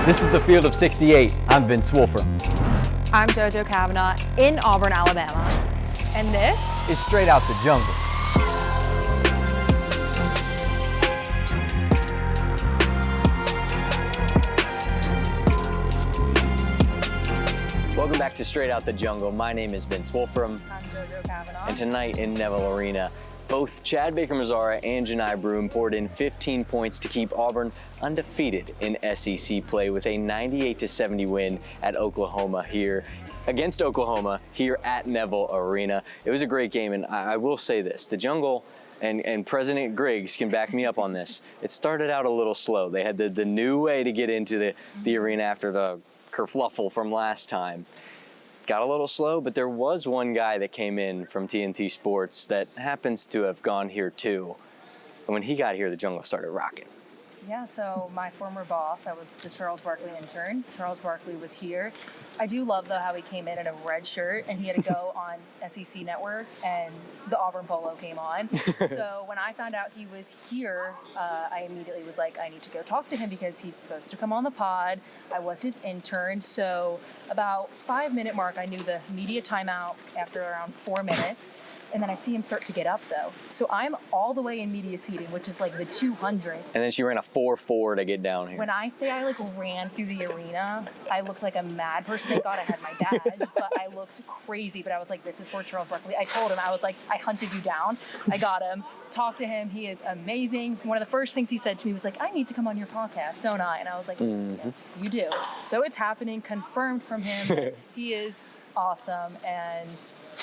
This is the field of 68. I'm Vince Wolfram. I'm JOJO CAVANAGH in Auburn, Alabama. And this is Straight Out the Jungle. Welcome back to Straight Out the Jungle. My name is Vince Wolfram. I'm JOJO CAVANAGH. And tonight in Neville Arena, both Chad Baker-Mazara and Johni Broome poured in 15 points to keep Auburn undefeated in SEC play with a 98-70 win at Oklahoma here against Oklahoma here at Neville Arena. It was a great game, and I will say this, the Jungle and President Griggs can back me up on this. It started out a little slow. They had the new way to get into the arena after the kerfluffle from last time. Got a little slow, but there was one guy that came in from TNT Sports that happens to have gone here too. And when he got here, the Jungle started rocking. Yeah, so my former boss, I was the Charles Barkley intern. Charles Barkley was here. I do love, though, how he came in a red shirt and he had to go on SEC Network and the Auburn polo came on. So when I found out he was here, I immediately was like, I need to go talk to him because he's supposed to come on the pod. I was his intern. So about 5-minute mark, I knew the media timeout after around 4 minutes. And then I see him start to get up, though. So I'm all the way in media seating, which is like the 200s. And then she ran a 4.4 to get down here. When I say I ran through the arena, I looked like a mad person. Thank God I had my badge, but I looked crazy. But I was like, this is for Charles Barkley. I told him, I was like, I hunted you down. I got him, talked to him. He is amazing. One of the first things he said to me was like, I need to come on your podcast, don't I? And I was like, yes, you do. So it's happening, confirmed from him. He is awesome, and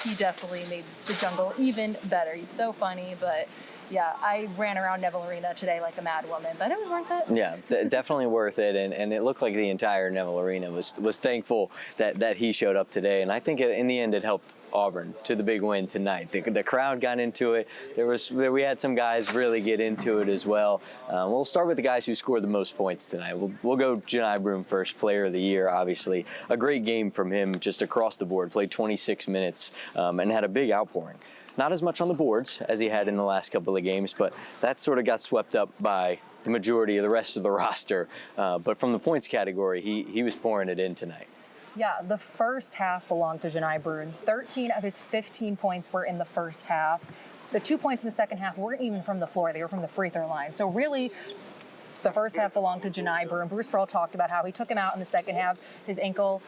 he definitely made the Jungle even better. He's so funny, but yeah, I ran around Neville Arena today like a mad woman, but it was worth it. Yeah, definitely worth it, and it looked like the entire Neville Arena was thankful that he showed up today, and I think in the end it helped Auburn to the big win tonight. The crowd got into it. We had some guys really get into it as well. We'll start with the guys who scored the most points tonight. We'll go Johni Broome first, player of the year, obviously. A great game from him just across the board, played 26 minutes and had a big outpouring. Not as much on the boards as he had in the last couple of games, but that sort of got swept up by the majority of the rest of the roster. But from the points category, he was pouring it in tonight. Yeah, the first half belonged to Johni Broome. 13 of his 15 points were in the first half. The 2 points in the second half weren't even from the floor. They were from the free throw line. So really, the first half belonged to Johni Broome. Bruce Pearl talked about how he took him out in the second half. His ankle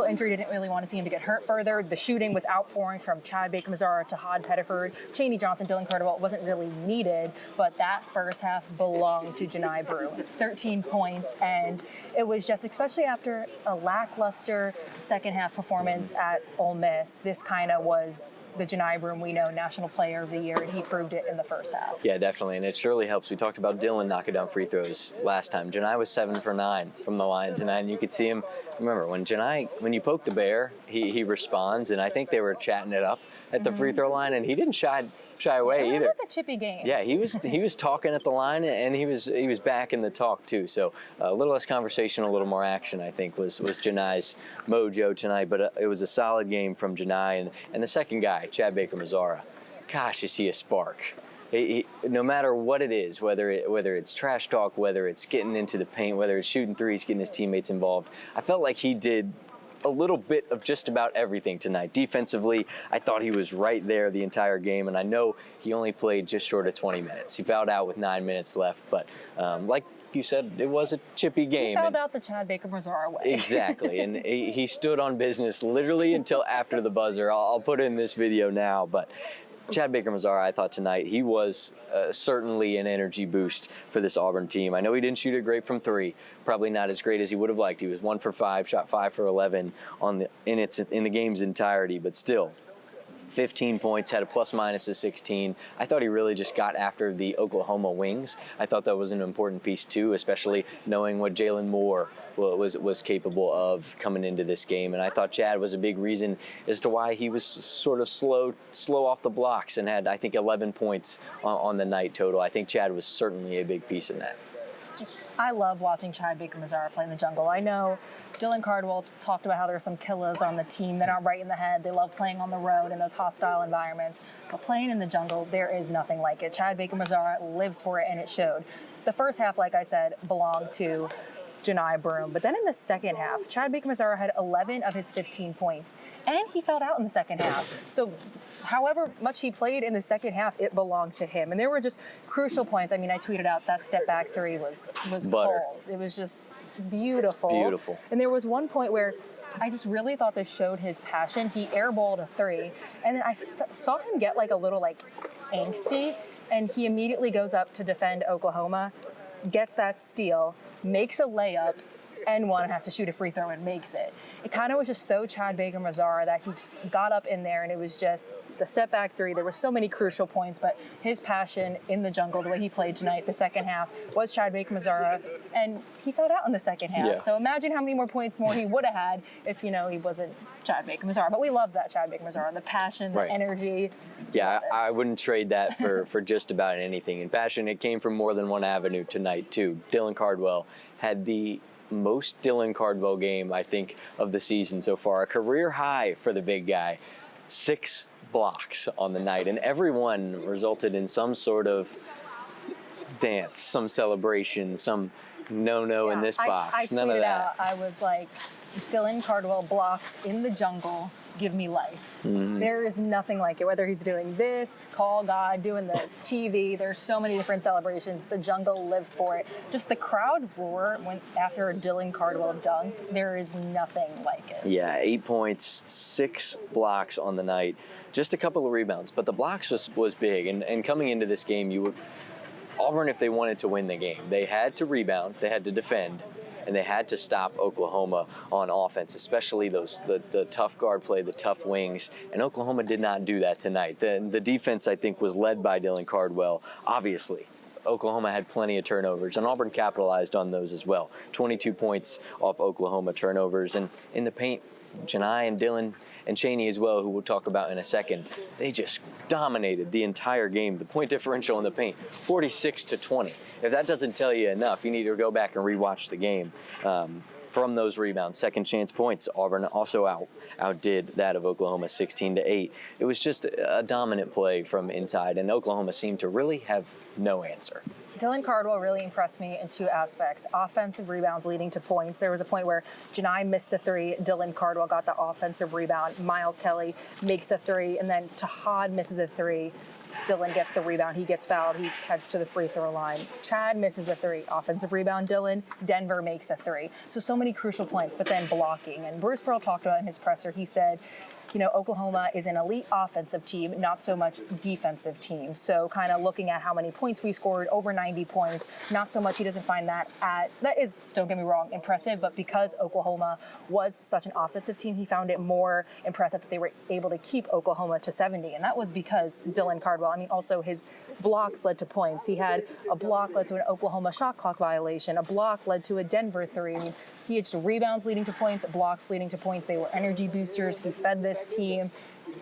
injury didn't really want to see him to get hurt further. The shooting was outpouring from Chad Baker-Mazara to Hod Pettiford. Chaney Johnson, Dylan Cardwell wasn't really needed, but that first half belonged to Johni Broome. 13 points, and it was just, especially after a lackluster second half performance at Ole Miss, this kind of was the Johni Broome we know, National Player of the Year, and he proved it in the first half. Yeah, definitely, and it surely helps. We talked about Dylan knocking down free throws last time. Johni was 7 for 9 from the line tonight, and you could see him. Remember, when you poke the bear, he responds, and I think they were chatting it up at the free throw line, and he didn't shy away either. It was a chippy game. Yeah, he was talking at the line, and he was back in the talk too. So a little less conversation, a little more action, I think, was Johni's mojo tonight. But it was a solid game from Johni, and the second guy, Chad Baker-Mazara. Gosh, is he a spark? No matter what it is, whether it's trash talk, whether it's getting into the paint, whether it's shooting threes, getting his teammates involved, I felt like he did a little bit of just about everything tonight. Defensively, I thought he was right there the entire game, and I know he only played just short of 20 minutes. He fouled out with 9 minutes left, but like you said, it was a chippy game. He fouled out the Chad Baker-Mazara way. Exactly, and he stood on business literally until after the buzzer. I'll put in this video now, but Chad Baker-Mazara, I thought tonight, he was certainly an energy boost for this Auburn team. I know he didn't shoot it great from 3, probably not as great as he would have liked. He was 1 for 5, shot 5 for 11 in the game's entirety, but still, 15 points, had a plus-minus of 16. I thought he really just got after the Oklahoma wings. I thought that was an important piece too, especially knowing what Jalen Moore was capable of coming into this game. And I thought Chad was a big reason as to why he was sort of slow off the blocks and had, I think, 11 points on the night total. I think Chad was certainly a big piece in that. I love watching Chad Baker-Mazara play in the Jungle. I know Dylan Cardwell talked about how there are some killers on the team that aren't right in the head. They love playing on the road in those hostile environments. But playing in the Jungle, there is nothing like it. Chad Baker-Mazara lives for it, and it showed. The first half, like I said, belonged to Johni Broome. But then in the second half, Chad Baker-Mazara had 11 of his 15 points, and he fouled out in the second half. So however much he played in the second half, it belonged to him. And there were just crucial points. I mean, I tweeted out that step back three was Butter. cold. It was just beautiful. It's beautiful. And there was one point where I just really thought this showed his passion. He airballed a three, and then I saw him get like a little like angsty, and he immediately goes up to defend Oklahoma, gets that steal, makes a layup, and one has to shoot a free throw and makes it. It kind of was just so Chad Baker-Mazara that he just got up in there, and it was just the step back three. There were so many crucial points, but his passion in the jungle, the way he played tonight, the second half, was Chad Baker-Mazara, and he fouled out in the second half. Yeah. So imagine how many more points more he would have had if, he wasn't Chad Baker-Mazara. But we love that Chad Baker-Mazara, the passion, the energy. Yeah, I wouldn't trade that for just about anything. And passion, it came from more than one avenue tonight, too. Dylan Cardwell had the most Dylan Cardwell game, I think, of the season so far. A career high for the big guy. 6 blocks on the night, and every one resulted in some sort of dance, some celebration, some no in this box. I None of tweeted that. out, I was like, Dylan Cardwell blocks in the jungle, give me life. There is nothing like it, whether he's doing this, call God, doing the TV, there's so many different celebrations. The jungle lives for it. Just the crowd roar after a Dylan Cardwell dunk, there is nothing like it. Yeah, 8 points, 6 blocks on the night, just a couple of rebounds, but the blocks was big. And coming into this game, Auburn, if they wanted to win the game, they had to rebound, they had to defend, and they had to stop Oklahoma on offense, especially the tough guard play, the tough wings. And Oklahoma did not do that tonight. The defense, I think, was led by Dylan Cardwell, obviously. Oklahoma had plenty of turnovers, and Auburn capitalized on those as well. 22 points off Oklahoma turnovers. And in the paint, Johni and Dylan and Chaney as well, who we'll talk about in a second, they just dominated the entire game. The point differential in the paint, 46-20. If that doesn't tell you enough, you need to go back and rewatch the game. From those rebounds, second chance points, Auburn also outdid that of Oklahoma 16-8. It was just a dominant play from inside, and Oklahoma seemed to really have no answer. Dylan Cardwell really impressed me in 2 aspects. Offensive rebounds leading to points. There was a point where Johni missed a 3. Dylan Cardwell got the offensive rebound. Miles Kelly makes a 3, and then Tahad misses a 3. Dylan gets the rebound. He gets fouled. He heads to the free throw line. Chad misses a 3. Offensive rebound, Dylan. Denver makes a 3. So many crucial points, but then blocking. And Bruce Pearl talked about in his presser, he said, Oklahoma is an elite offensive team, not so much defensive team. So kind of looking at how many points we scored, over 90 points, not so much he doesn't find that is, don't get me wrong, impressive, but because Oklahoma was such an offensive team, he found it more impressive that they were able to keep Oklahoma to 70. And that was because Dylan Cardwell, also his blocks led to points. He had a block led to an Oklahoma shot clock violation. A block led to a Denver 3. He had just rebounds leading to points, blocks leading to points. They were energy boosters. He fed this team.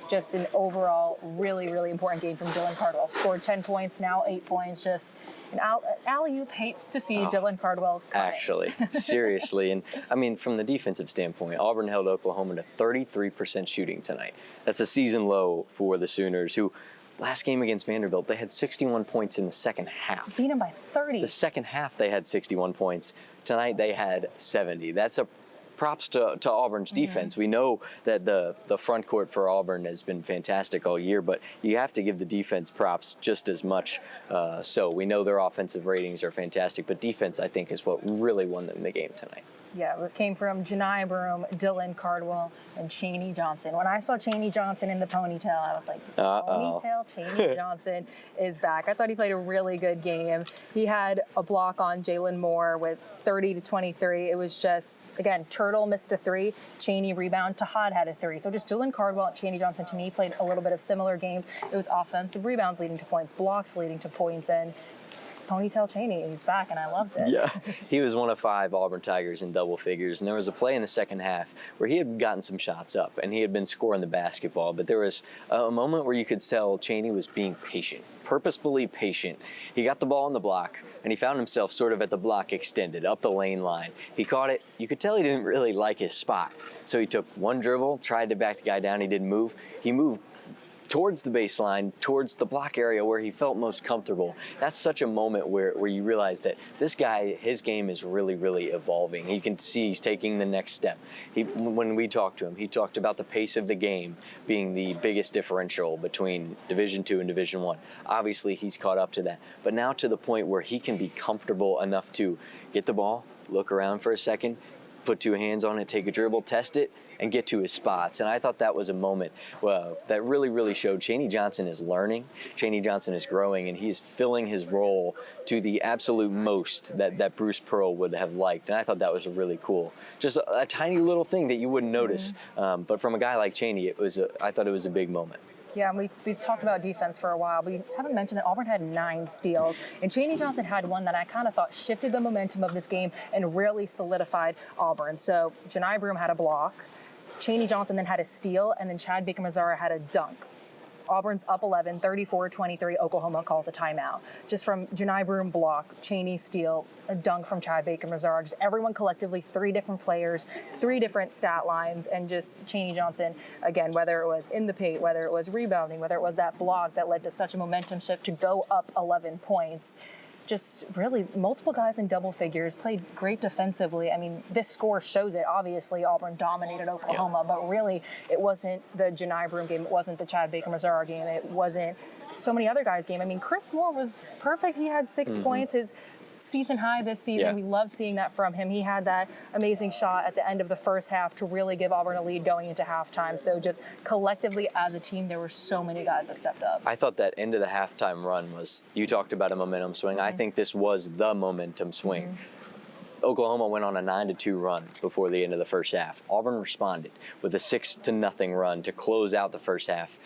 Just an overall really, really important game from Dylan Cardwell. Scored 10 points, now 8 points. Just an alley-oop. Hates to see Dylan Cardwell coming. Actually, seriously. And from the defensive standpoint, Auburn held Oklahoma to 33% shooting tonight. That's a season low for the Sooners, who last game against Vanderbilt, they had 61 points in the second half. Beat them by 30. The second half, they had 61 points. Tonight, they had 70. That's a props to Auburn's defense. We know that the front court for Auburn has been fantastic all year, but you have to give the defense props just as much. So we know their offensive ratings are fantastic, but defense, I think, is what really won them the game tonight. Yeah, it came from Johni Broome, Dylan Cardwell, and Chaney Johnson. When I saw Chaney Johnson in the ponytail, I was like, ponytail Chaney Johnson is back. I thought he played a really good game. He had a block on Jalen Moore with 30-23. It was just, again, Turtle missed a 3, Chaney rebound, Tahad had a 3. So just Dylan Cardwell and Chaney Johnson, to me, played a little bit of similar games. It was offensive rebounds leading to points, blocks leading to points, and Ponytail Chaney, he's back, and I loved it. Yeah, he was one of 5 Auburn Tigers in double figures, and there was a play in the second half where he had gotten some shots up, and he had been scoring the basketball, but there was a moment where you could tell Chaney was being patient, purposefully patient. He got the ball on the block, and he found himself sort of at the block extended, up the lane line. He caught it. You could tell he didn't really like his spot, so he took one dribble, tried to back the guy down. He didn't move. He moved towards the baseline, towards the block area where he felt most comfortable. That's such a moment where you realize that this guy, his game is really, really evolving. You can see he's taking the next step. When we talked to him, he talked about the pace of the game being the biggest differential between Division II and Division I. Obviously, he's caught up to that. But now to the point where he can be comfortable enough to get the ball, look around for a second, put two hands on it, take a dribble, test it, and get to his spots. And I thought that was a moment that really, really showed Chaney Johnson is learning, Chaney Johnson is growing, and he's filling his role to the absolute most that Bruce Pearl would have liked. And I thought that was really cool. Just a tiny little thing that you wouldn't notice. But from a guy like Chaney, I thought it was a big moment. Yeah, and we've talked about defense for a while. We haven't mentioned that Auburn had 9 steals, and Chaney Johnson had one that I kind of thought shifted the momentum of this game and really solidified Auburn. So Johni Broome had a block, Chaney Johnson then had a steal, and then Chad Baker-Mazara had a dunk. Auburn's up 11, 34-23. Oklahoma calls a timeout. Just from Johni Broome block, Chaney steal, a dunk from Chad Baker-Mazara. Just everyone collectively, 3 different players, 3 different stat lines, and just Chaney Johnson, again, whether it was in the paint, whether it was rebounding, whether it was that block that led to such a momentum shift to go up 11 points. Just really multiple guys in double figures, played great defensively. I mean, this score shows it. Obviously, Auburn dominated Oklahoma, but really it wasn't the Johni Broome game. It wasn't the Chad Baker-Mazara game. It wasn't so many other guys' game. I mean, Chris Moore was perfect. He had 6 points. His season high this season. Yeah. We love seeing that from him. He had that amazing shot at the end of the first half to really give Auburn a lead going into halftime. So just collectively as a team, there were so many guys that stepped up. I thought that end of the halftime run was, you talked about a momentum swing. I think this was the momentum swing. Oklahoma went on a 9-2 run before the end of the first half. Auburn responded with a 6-0 run to close out the first half.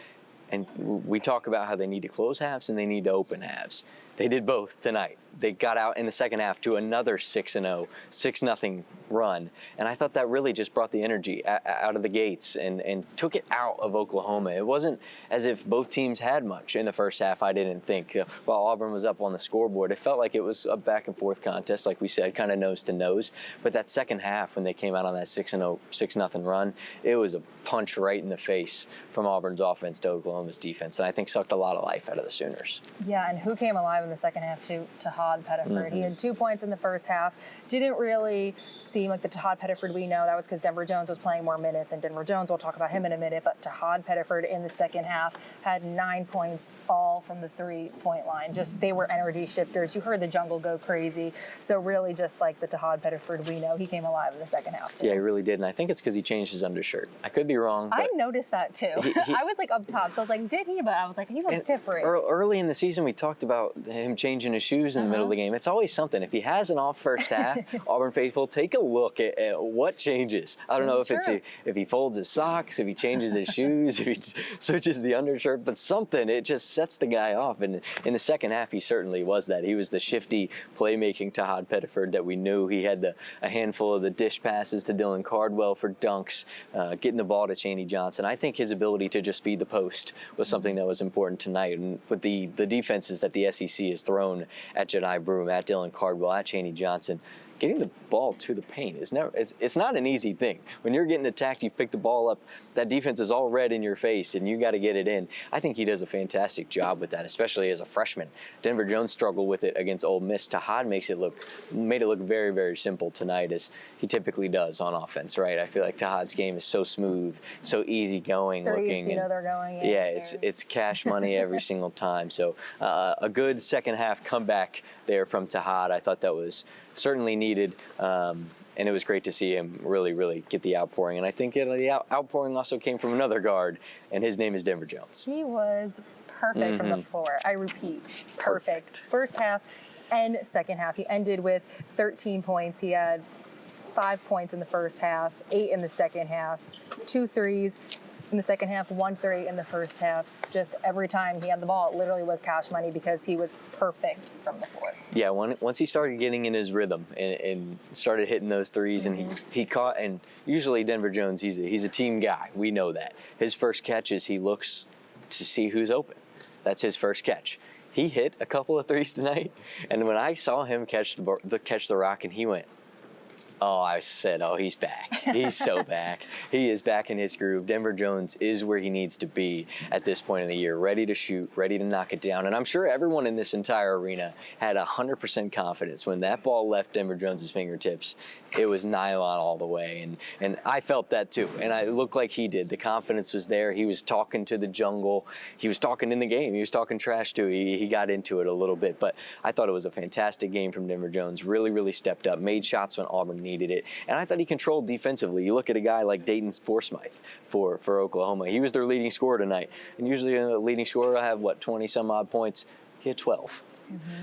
And we talk about how they need to close halves and they need to open halves. They did both tonight. They got out in the second half to another 6-0, 6-0 run. And I thought that really just brought the energy out of the gates and took it out of Oklahoma. It wasn't as if both teams had much in the first half, I didn't think. While Auburn was up on the scoreboard, it felt like it was a back and forth contest, like we said, kind of nose to nose. But that second half, when they came out on that 6-0 run, it was a punch right in the face from Auburn's offense to Oklahoma's defense. And I think sucked a lot of life out of the Sooners. Yeah, and who came alive in the second half too? Tahad Pettiford. He had 2 points in the first half. Didn't really seem like the Tahad Pettiford we know. That was because Denver Jones was playing more minutes, and Denver Jones, we'll talk about him in a minute, but Tahad Pettiford in the second half had 9 points, all from the 3-point line. Just, they were energy shifters. You heard the jungle go crazy. So really just like the Tahad Pettiford we know, he came alive in the second half too. Yeah, he really did, and I think it's because he changed his undershirt. I could be wrong. I noticed that too. I was like up top, so I was like, did he? But I was like, he looks different. Early in the season, we talked about him changing his shoes in the middle of the game. It's always something. If he has an off first half, Auburn faithful, take a look at what changes. I don't know if it's if he folds his socks, if he changes his shoes, if he switches the undershirt, but something, it just sets the guy off. And in the second half, he certainly was that. He was the shifty playmaking Tahad Pettiford that we knew. He had a handful of the dish passes to Dylan Cardwell for dunks, getting the ball to Chaney Johnson. I think his ability to just feed the post was something that was important tonight. And with the defenses that the SEC has thrown at Johni Broome, at Dylan Cardwell, at Chaney Johnson, getting the ball to the paint is never, it's not an easy thing. When you're getting attacked, you pick the ball up, that defense is all red in your face and you got to get it in. I think he does a fantastic job with that, especially as a freshman. Denver Jones struggled with it against Ole Miss. Tahad made it look very, very simple tonight, as he typically does on offense, right? I feel like Tahad's game is so smooth, so easygoing looking. You know they're going in. Yeah, it's cash money every single time. So a good second half comeback there from Tahad. I thought that was certainly needed, and it was great to see him really get the outpouring. And I think the outpouring also came from another guard, and his name is Denver Jones. He was perfect from the floor. I repeat, perfect. First half and second half. He ended with 13 points. He had 5 points in the first half, 8 in the second half, 2 threes in the second half, 1 3 in the first half. Just every time he had the ball, it literally was cash money because he was perfect from the floor. Yeah, once he started getting in his rhythm and started hitting those threes, and he caught, and usually Denver Jones, he's a team guy. We know that. His first catch is he looks to see who's open. That's his first catch. He hit a couple of threes tonight, and when I saw him catch the rock and he went, Oh, I said, oh, he's back. He's so back. He is back in his groove. Denver Jones is where he needs to be at this point in the year, ready to shoot, ready to knock it down. And I'm sure everyone in this entire arena had 100% confidence when that ball left Denver Jones's fingertips. It was nylon all the way. And I felt that too. And it looked like he did. The confidence was there. He was talking to the jungle. He was talking in the game. He was talking trash too. He got into it a little bit. But I thought it was a fantastic game from Denver Jones. Really, really stepped up, made shots when Auburn needed it. And I thought he controlled defensively. You look at a guy like Dayton Sporsmythe for Oklahoma. He was their leading scorer tonight. And usually a leading scorer will have, 20 some odd points. He had 12.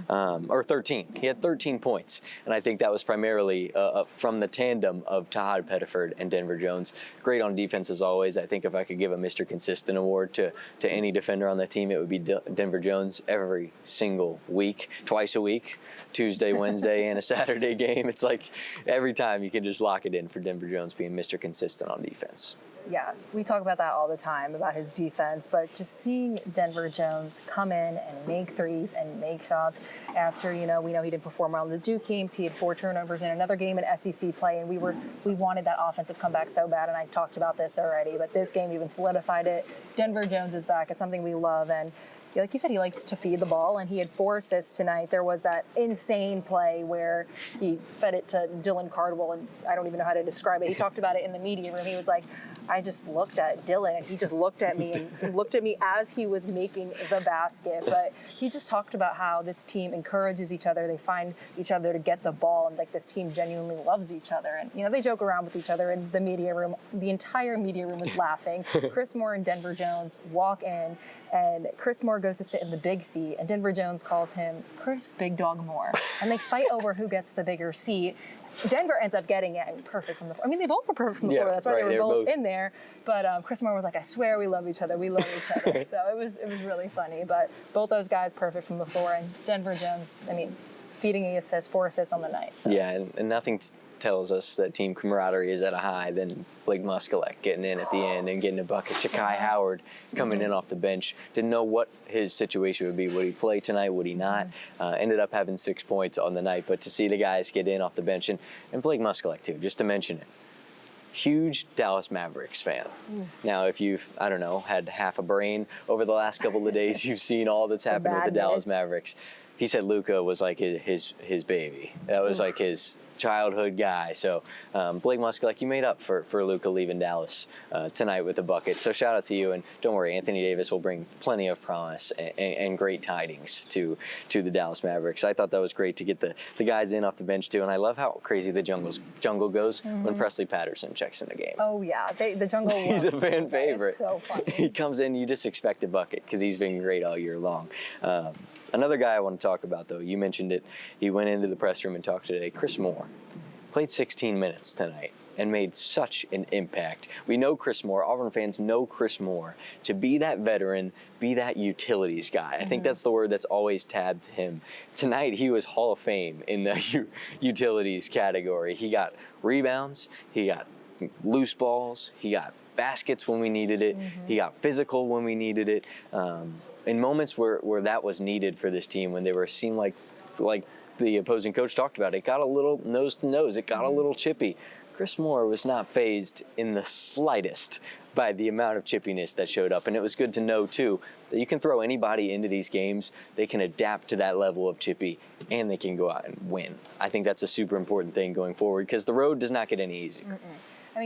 Or 13. He had 13 points. And I think that was primarily from the tandem of Tahad Pettiford and Denver Jones. Great on defense as always. I think if I could give a Mr. Consistent award to any defender on the team, it would be Denver Jones every single week, twice a week, Tuesday, Wednesday, and a Saturday game. It's like every time you can just lock it in for Denver Jones being Mr. Consistent on defense. Yeah, we talk about that all the time, about his defense, but just seeing Denver Jones come in and make threes and make shots after, we know he didn't perform well in the Duke games. He had 4 turnovers in another game in SEC play, and we wanted that offensive comeback so bad, and I talked about this already, but this game even solidified it. Denver Jones is back. It's something we love, and like you said, he likes to feed the ball, and he had 4 assists tonight. There was that insane play where he fed it to Dylan Cardwell, and I don't even know how to describe it. He talked about it in the media room. He was like, I just looked at Dylan, and he just looked at me and looked at me as he was making the basket. But he just talked about how this team encourages each other. They find each other to get the ball, and like this team genuinely loves each other. And they joke around with each other in the media room. The entire media room was laughing. Chris Moore and Denver Jones walk in, and Chris Moore goes to sit in the big seat, and Denver Jones calls him Chris Big Dog Moore. And they fight over who gets the bigger seat. Denver ends up getting it perfect from the floor. I mean, they both were perfect from the floor. That's why they were both in there. But Chris Moore was like, I swear we love each other. We love each other. So it was really funny. But both those guys perfect from the floor. And Denver Jones, feeding the assist, 4 assists on the night. So. Yeah, and nothing tells us that team camaraderie is at a high than Blake Muskelek getting in at the end and getting a bucket. Shakai Howard coming in off the bench. Didn't know what his situation would be. Would he play tonight? Would he not? Ended up having 6 points on the night. But to see the guys get in off the bench, and Blake Muskelek too, just to mention it. Huge Dallas Mavericks fan. Now, if you've, had half a brain over the last couple of days, you've seen all that's happened with the Dallas Mavericks. He said Luka was like his baby. That was like his childhood guy. So Blake Muskelek, you made up for Luka leaving Dallas tonight with the bucket. So shout out to you, and don't worry, Anthony Davis will bring plenty of promise and great tidings to the Dallas Mavericks. I thought that was great to get the guys in off the bench too, and I love how crazy the jungle goes when Presley Patterson checks in the game. Oh yeah, the jungle. He's a fan favorite. It's so funny. He comes in, you just expect a bucket because he's been great all year long. Another guy I want to talk about, though, you mentioned it. He went into the press room and talked today. Chris Moore played 16 minutes tonight and made such an impact. We know Chris Moore. Auburn fans know Chris Moore to be that veteran, be that utilities guy. I think that's the word that's always tabbed him. Tonight, he was Hall of Fame in the utilities category. He got rebounds. He got loose balls. He got baskets when we needed it. He got physical when we needed it. In moments where that was needed for this team, when they seemed like the opposing coach talked about, it got a little nose to nose, it got a little chippy. Chris Moore was not fazed in the slightest by the amount of chippiness that showed up. And it was good to know, too, that you can throw anybody into these games, they can adapt to that level of chippy, and they can go out and win. I think that's a super important thing going forward, because the road does not get any easier.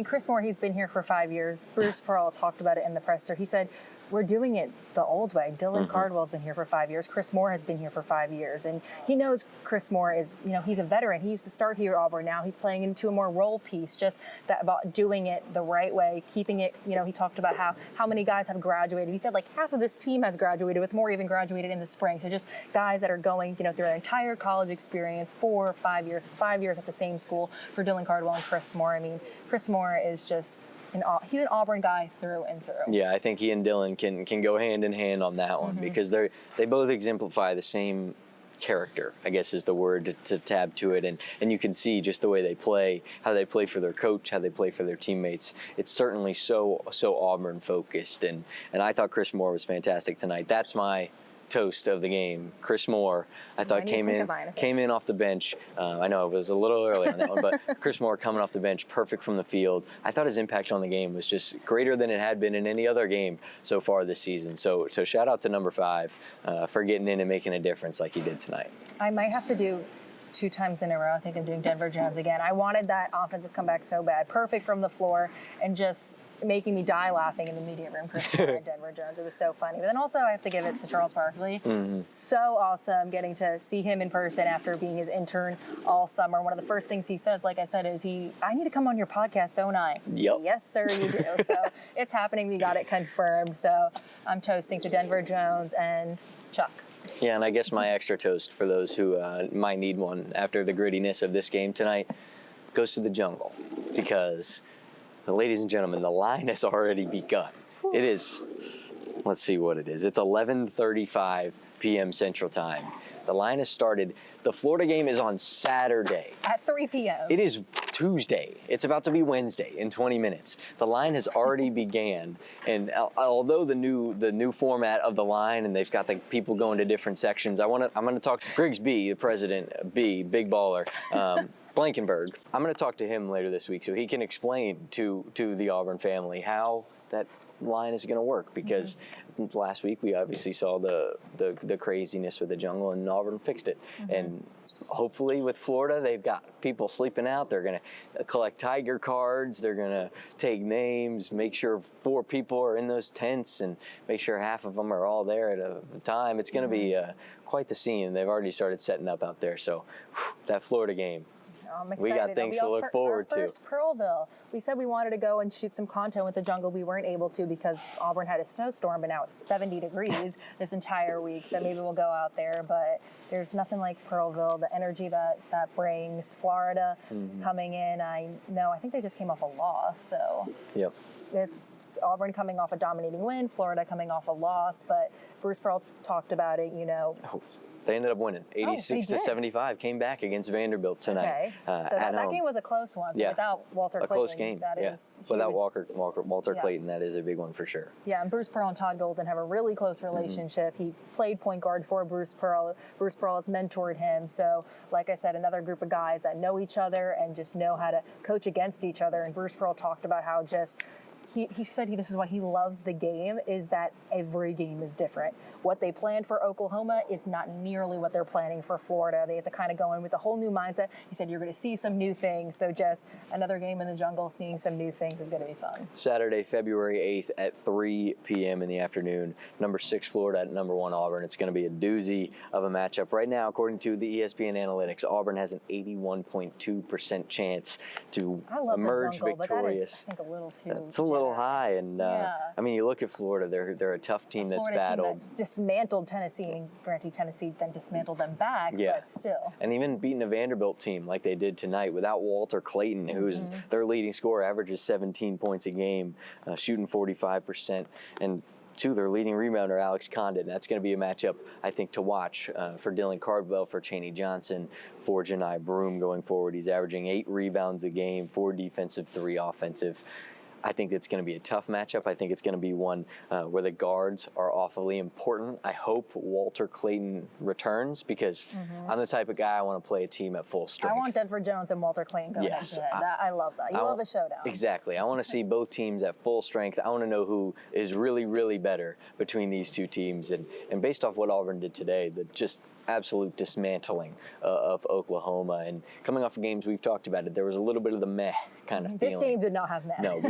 Chris Moore, he's been here for 5 years. Bruce Pearl talked about it in the presser. He said, we're doing it the old way. Dylan Cardwell's been here for 5 years. Chris Moore has been here for 5 years. And he knows Chris Moore is, he's a veteran. He used to start here at Auburn. Now he's playing into a more role piece, just that about doing it the right way, keeping it, he talked about how many guys have graduated. He said like half of this team has graduated, with more even graduated in the spring. So just guys that are going, through their entire college experience, 4 or 5 years, 5 years at the same school for Dylan Cardwell and Chris Moore. Chris Moore is just, he's an Auburn guy through and through. Yeah, I think he and Dylan can go hand in hand on that one, because they both exemplify the same character, I guess is the word to tab to it, and you can see just the way they play, how they play for their coach, how they play for their teammates. It's certainly so Auburn focused, and I thought Chris Moore was fantastic tonight. That's my toast of the game, Chris Moore, I thought came in off the bench. I know it was a little early on that one, but Chris Moore coming off the bench, perfect from the field. I thought his impact on the game was just greater than it had been in any other game so far this season. So shout out to number 5 for getting in and making a difference like he did tonight. I might have to do 2 times in a row. I think I'm doing Denver Jones again. I wanted that offensive comeback so bad. Perfect from the floor and just making me die laughing in the media room, Chris Moore and Denver Jones. It was so funny. But then also I have to give it to Charles Barkley. So awesome getting to see him in person after being his intern all summer. One of the first things he says, like I said, is I need to come on your podcast, don't I? Yep. Yes, sir, you do. So it's happening. We got it confirmed. So I'm toasting to Denver Jones and Chuck. Yeah, and I guess my extra toast for those who might need one after the grittiness of this game tonight goes to the jungle, because, ladies and gentlemen, the line has already begun. It is, let's see what it is. It's 11:35 p.m. Central Time. The line has started. The Florida game is on Saturday. At 3 p.m. It is Tuesday. It's about to be Wednesday in 20 minutes. The line has already began, and although the new format of the line, and they've got the people going to different sections, I'm going to talk to Griggs B, the president, big baller. Blankenberg. I'm going to talk to him later this week so he can explain to the Auburn family how that line is going to work, because last week we obviously saw the craziness with the jungle, and Auburn fixed it. And hopefully with Florida, they've got people sleeping out. They're going to collect Tiger cards. They're going to take names, make sure 4 people are in those tents, and make sure half of them are all there at a time. It's going to be quite the scene. They've already started setting up out there. So that Florida game, I'm excited. we got things to look forward to. First Pearlville. We said we wanted to go and shoot some content with the jungle. We weren't able to because Auburn had a snowstorm, but now it's 70 degrees this entire week. So maybe we'll go out there. But there's nothing like Pearlville. The energy that brings. Florida coming in. I think they just came off a loss. So yep. It's Auburn coming off a dominating win, Florida coming off a loss. But Bruce Pearl talked about it. They ended up winning 86-75. Came back against Vanderbilt tonight. Okay. So that game was a close one. So without Walter Clayton, close game. That is huge. Without Walter Clayton, that is a big one for sure. Yeah, and Bruce Pearl and Todd Golden have a really close relationship. He played point guard for Bruce Pearl. Bruce Pearl has mentored him. So, like I said, another group of guys that know each other and just know how to coach against each other. And Bruce Pearl talked about how he said this is why he loves the game, is that every game is different. What they planned for Oklahoma is not nearly what they're planning for Florida. They have to kind of go in with a whole new mindset. He said you're going to see some new things. So just another game in the jungle, seeing some new things is going to be fun. Saturday, February 8th at 3 p.m. in the afternoon. Number 6 Florida at number 1 Auburn. It's going to be a doozy of a matchup. Right now, according to the ESPN analytics, Auburn has an 81.2% chance to emerge jungle, victorious. But that is, I think, a little too. It's a little high, and I mean, you look at Florida; they're a tough team that's battled. Team that dismantled Tennessee, and granted, Tennessee then dismantled them back, but still. And even beating a Vanderbilt team like they did tonight without Walter Clayton, who's their leading scorer, averages 17 points a game, shooting 45%, and their leading rebounder, Alex Condon. That's going to be a matchup, I think, to watch for Dylan Cardwell, for Chaney Johnson, for Johni Broome going forward. He's averaging 8 rebounds a game, 4 defensive, 3 offensive. I think it's going to be a tough matchup. I think it's going to be one where the guards are awfully important. I hope Walter Clayton returns, because I'm the type of guy I want to play a team at full strength. I want Denver Jones and Walter Clayton going head-to-head. I love that. You love a showdown. Exactly. I want to see both teams at full strength. I want to know who is really, really better between these two teams. And based off what Auburn did today, just absolute dismantling of Oklahoma. And coming off of games we've talked about it, there was a little bit of the meh kind of feeling. This game did not have meh. No,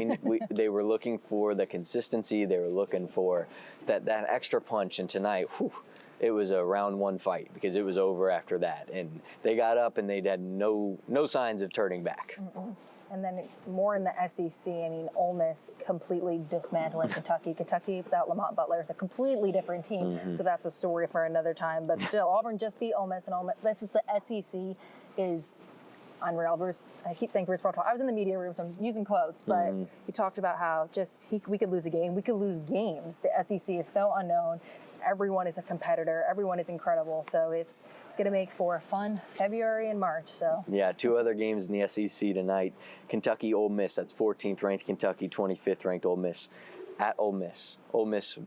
they were looking for the consistency. They were looking for that extra punch. And tonight, it was a round 1 fight, because it was over after that. And they got up and they had no signs of turning back. And then more in the SEC, I mean, Ole Miss completely dismantling Kentucky. Kentucky without Lamont Butler is a completely different team. So that's a story for another time. But still, Auburn just beat Ole Miss, and this is the SEC is unreal. I keep saying Bruce Pearl. I was in the media room, so I'm using quotes, but he talked about how we could lose a game. We could lose games. The SEC is so unknown. Everyone is a competitor. Everyone is incredible. So it's going to make for a fun February and March. So yeah, 2 other games in the SEC tonight. Kentucky, Ole Miss. That's 14th ranked Kentucky, 25th ranked Ole Miss. At Ole Miss. Ole Miss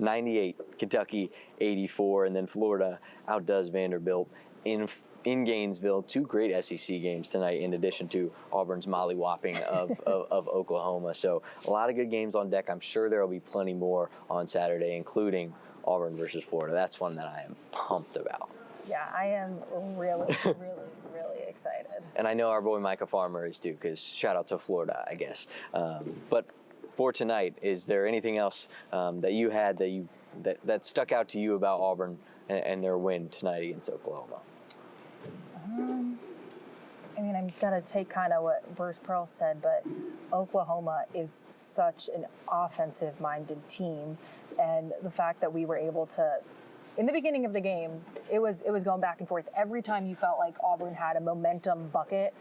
98, Kentucky 84, and then Florida outdoes Vanderbilt in Gainesville. Two great SEC games tonight, in addition to Auburn's molly-whopping of Oklahoma. So a lot of good games on deck. I'm sure there will be plenty more on Saturday, including Auburn versus Florida. That's one that I am pumped about. Yeah, I am really, really excited. And I know our boy Micah Farmer is too, because shout out to Florida, I guess. But for tonight, is there anything else that you had that stuck out to you about Auburn and their win tonight against Oklahoma? I mean, I'm going to take kind of what Bruce Pearl said, but Oklahoma is such an offensive-minded team. And the fact that we were able to, in the beginning of the game, it was going back and forth. Every time you felt like Auburn had a momentum bucket,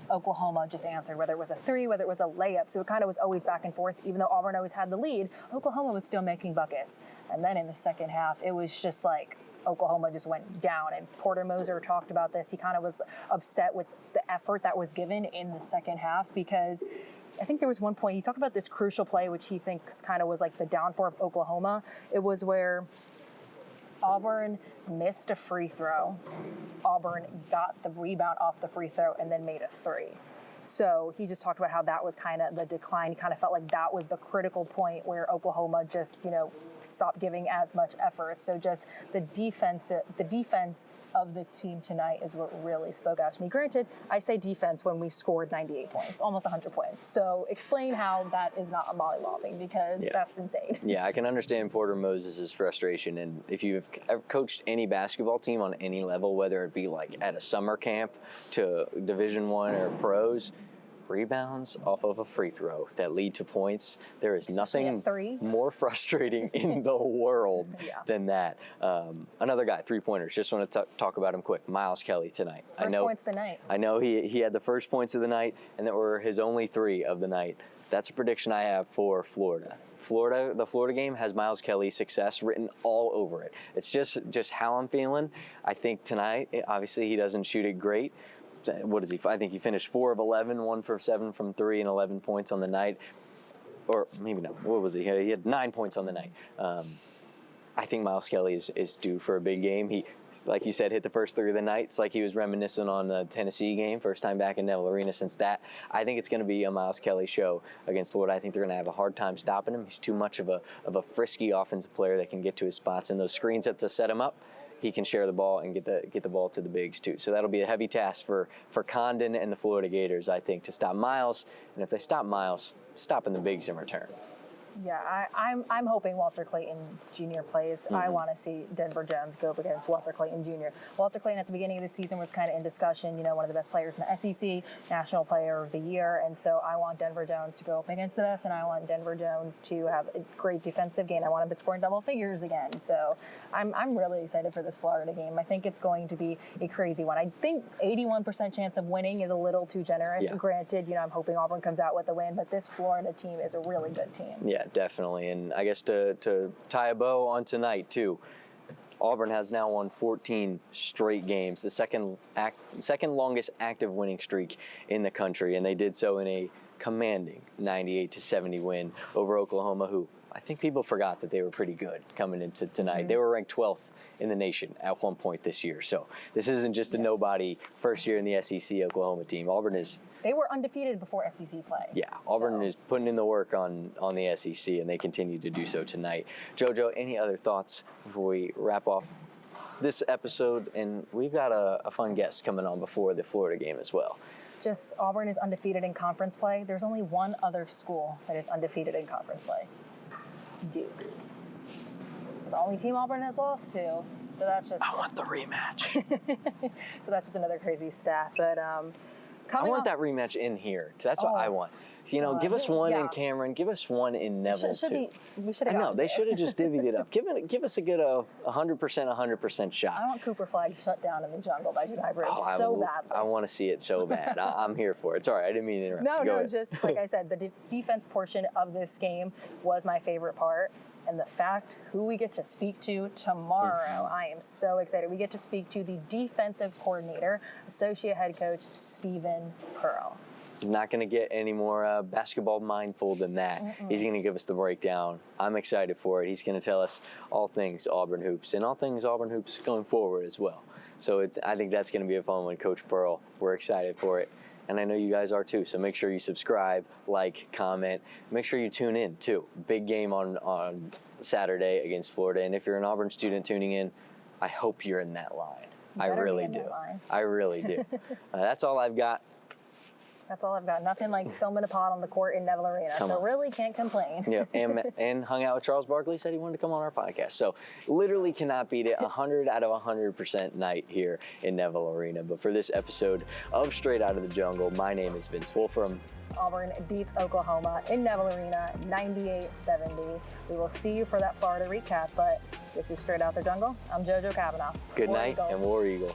Oklahoma just answered, whether it was a three, whether it was a layup. So it kind of was always back and forth. Even though Auburn always had the lead, Oklahoma was still making buckets. And then in the second half, it was just like Oklahoma just went down. And Porter Moser talked about this. He kind of was upset with the effort that was given in the second half, because I think there was one point he talked about this crucial play, which he thinks kind of was like the downfall of Oklahoma. It was where Auburn missed a free throw. Auburn got the rebound off the free throw and then made a three. So he just talked about how that was kind of the decline. He kind of felt like that was the critical point where Oklahoma just, stopped giving as much effort. So just the defense of this team tonight is what really spoke out to me. Granted, I say defense when we scored 98 points, almost 100 points. So explain how that is not a mollywopping, because that's insane. Yeah, I can understand Porter Moses' frustration. And if you've ever coached any basketball team on any level, whether it be like at a summer camp to Division I or pros, rebounds off of a free throw that lead to points, there is nothing more frustrating in the world than that. Another guy, three-pointers, just want to talk about him quick. Miles Kelly tonight. First points of the night. I know he had the first points of the night, and that were his only three of the night. That's a prediction I have for Florida. The Florida game has Miles Kelly's success written all over it. It's just how I'm feeling. I think tonight, obviously he doesn't shoot it great. What is he? I think he finished 4 of 11, 1 for 7 from 3, and 11 points on the night. Or maybe not. What was he? He had 9 points on the night. I think Miles Kelly is due for a big game. He, like you said, hit the first 3 of the night. It's like he was reminiscent on the Tennessee game, first time back in Neville Arena since that. I think it's going to be a Miles Kelly show against Florida. I think they're going to have a hard time stopping him. He's too much of a frisky offensive player that can get to his spots, and those screens to set him up, he can share the ball and get the ball to the bigs too. So that'll be a heavy task for Condon and the Florida Gators, I think, to stop Miles. And if they stop Miles, stopping the bigs in return. Yeah, I'm hoping Walter Clayton Jr. plays. I want to see Denver Jones go up against Walter Clayton Jr. Walter Clayton at the beginning of the season was kind of in discussion, one of the best players in the SEC, National Player of the Year, and so I want Denver Jones to go up against the best, and I want Denver Jones to have a great defensive game. I want him to score in double figures again. So I'm really excited for this Florida game. I think it's going to be a crazy one. I think 81% chance of winning is a little too generous. Yeah. Granted, I'm hoping Auburn comes out with the win, but this Florida team is a really good team. Yeah, definitely. And I guess to tie a bow on tonight too, Auburn has now won 14 straight games, the second longest active winning streak in the country, and they did so in a commanding 98-70 win over Oklahoma, who I think people forgot that they were pretty good coming into tonight. They were ranked 12th in the nation at one point this year. So this isn't just a nobody first year in the SEC Oklahoma team. They were undefeated before SEC play. Yeah, Auburn is putting in the work on the SEC, and they continue to do so tonight. JoJo, any other thoughts before we wrap off this episode? And we've got a fun guest coming on before the Florida game as well. Just Auburn is undefeated in conference play. There's only one other school that is undefeated in conference play. Duke. It's the only team Auburn has lost to. So that's just... I want the rematch. So that's just another crazy stat. But I want that rematch in here. That's what I want. Give us one in Cameron. Give us one in Neville, too. We should have. I know. They should have just divvied it up. Give us a good 100% shot. I want Cooper Flag shut down in the jungle by Johni Broome badly. I want to see it so bad. I'm here for it. Sorry, I didn't mean to interrupt. No, just like I said, the defense portion of this game was my favorite part. And the fact who we get to speak to tomorrow, I am so excited. We get to speak to the defensive coordinator, associate head coach, Stephen Pearl. Not going to get any more basketball mindful than that. He's going to give us the breakdown. I'm excited for it. He's going to tell us all things Auburn hoops and all things Auburn hoops going forward as well. So I think that's going to be a fun one, Coach Pearl. We're excited for it. And I know you guys are too. So make sure you subscribe, like, comment. Make sure you tune in too. Big game on Saturday against Florida. And if you're an Auburn student tuning in, I hope you're in that line. I really do. I really do. That's all I've got. That's all I've got. Nothing like filming a pod on the court in Neville Arena. So really can't complain. Yeah, and hung out with Charles Barkley, said he wanted to come on our podcast. So literally cannot beat it. 100 out of 100% night here in Neville Arena. But for this episode of Straight Out of the Jungle, my name is Vince Wolfram. Auburn beats Oklahoma in Neville Arena 98-70. We will see you for that Florida recap, but this is Straight Out the Jungle. I'm JoJo CAVANAGH. Good night and War Eagle.